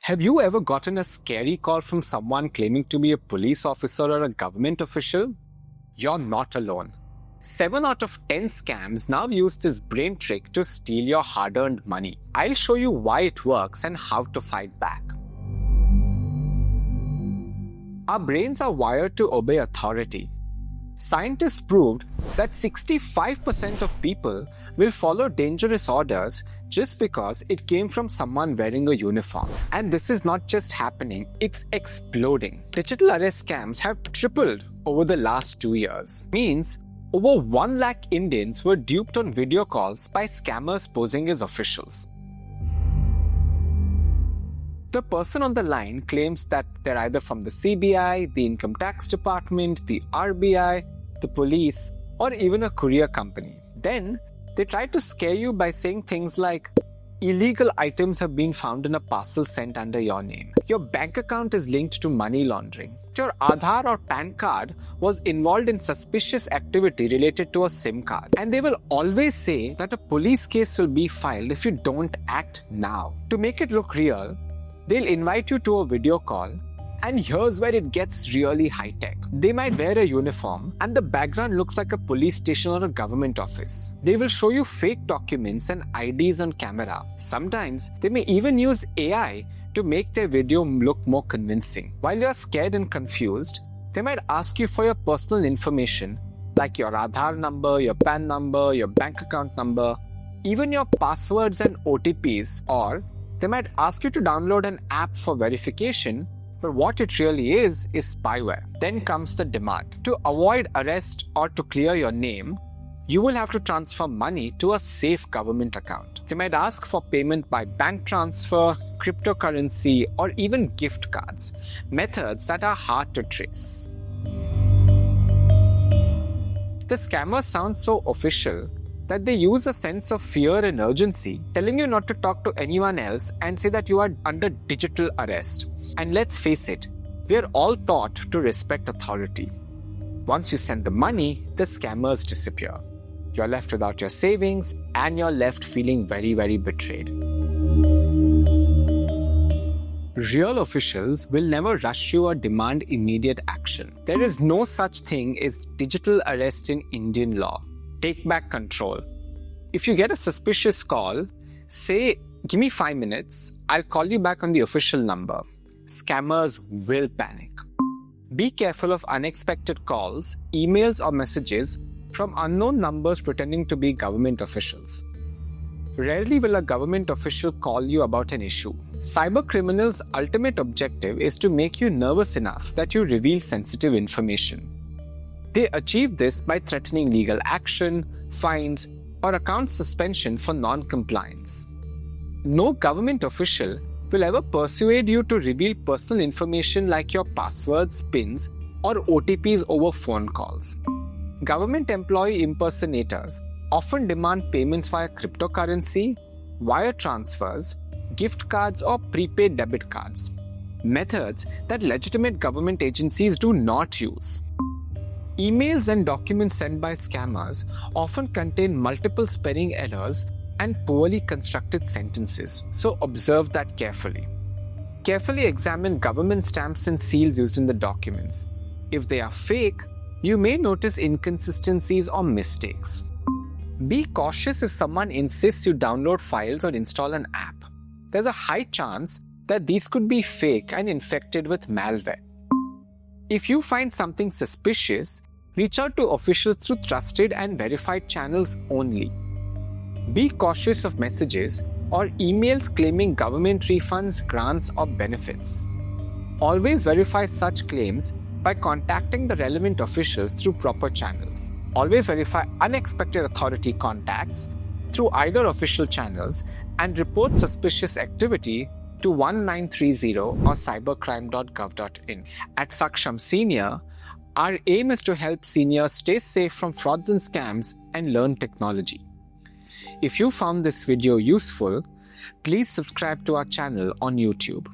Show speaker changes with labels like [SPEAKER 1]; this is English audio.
[SPEAKER 1] Have you ever gotten a scary call from someone claiming to be a police officer or a government official? You're not alone. 7 out of 10 scams now use this brain trick to steal your hard-earned money. I'll show you why it works and how to fight back. Our brains are wired to obey authority. Scientists proved that 65% of people will follow dangerous orders just because it came from someone wearing a uniform. And this is not just happening, it's exploding. Digital arrest scams have tripled over the last 2 years. Means over 1 lakh Indians were duped on video calls by scammers posing as officials. The person on the line claims that they're either from the CBI, the Income Tax Department, the RBI, the police, or even a courier company. Then, they try to scare you by saying things like, illegal items have been found in a parcel sent under your name. Your bank account is linked to money laundering. Your Aadhaar or PAN card was involved in suspicious activity related to a SIM card. And they will always say that a police case will be filed if you don't act now. To make it look real, they'll invite you to a video call, and here's where it gets really high-tech. They might wear a uniform and the background looks like a police station or a government office. They will show you fake documents and IDs on camera. Sometimes they may even use AI to make their video look more convincing. While you're scared and confused, they might ask you for your personal information like your Aadhaar number, your PAN number, your bank account number, even your passwords and OTPs, or they might ask you to download an app for verification, but what it really is spyware. Then comes the demand. To avoid arrest or to clear your name, you will have to transfer money to a safe government account. They might ask for payment by bank transfer, cryptocurrency, or even gift cards, methods that are hard to trace. The scammers sound so official that they use a sense of fear and urgency, telling you not to talk to anyone else and say that you are under digital arrest. And let's face it, we are all taught to respect authority. Once you send the money, the scammers disappear. You're left without your savings and you're left feeling very, very betrayed. Real officials will never rush you or demand immediate action. There is no such thing as digital arrest in Indian law. Take back control. If you get a suspicious call, say, give me 5 minutes, I'll call you back on the official number. Scammers will panic. Be careful of unexpected calls, emails, or messages from unknown numbers pretending to be government officials. Rarely will a government official call you about an issue. Cyber criminals' ultimate objective is to make you nervous enough that you reveal sensitive information. They achieve this by threatening legal action, fines, or account suspension for non-compliance. No government official will ever persuade you to reveal personal information like your passwords, PINs, or OTPs over phone calls. Government employee impersonators often demand payments via cryptocurrency, wire transfers, gift cards, or prepaid debit cards. Methods that legitimate government agencies do not use. Emails and documents sent by scammers often contain multiple spelling errors and poorly constructed sentences, so observe that carefully. Carefully examine government stamps and seals used in the documents. If they are fake, you may notice inconsistencies or mistakes. Be cautious if someone insists you download files or install an app. There's a high chance that these could be fake and infected with malware. If you find something suspicious, reach out to officials through trusted and verified channels only. Be cautious of messages or emails claiming government refunds, grants, or benefits. Always verify such claims by contacting the relevant officials through proper channels. Always verify unexpected authority contacts through either official channels and report suspicious activity to 1930 or cybercrime.gov.in. At Saksham Senior, our aim is to help seniors stay safe from frauds and scams and learn technology. If you found this video useful, please subscribe to our channel on YouTube.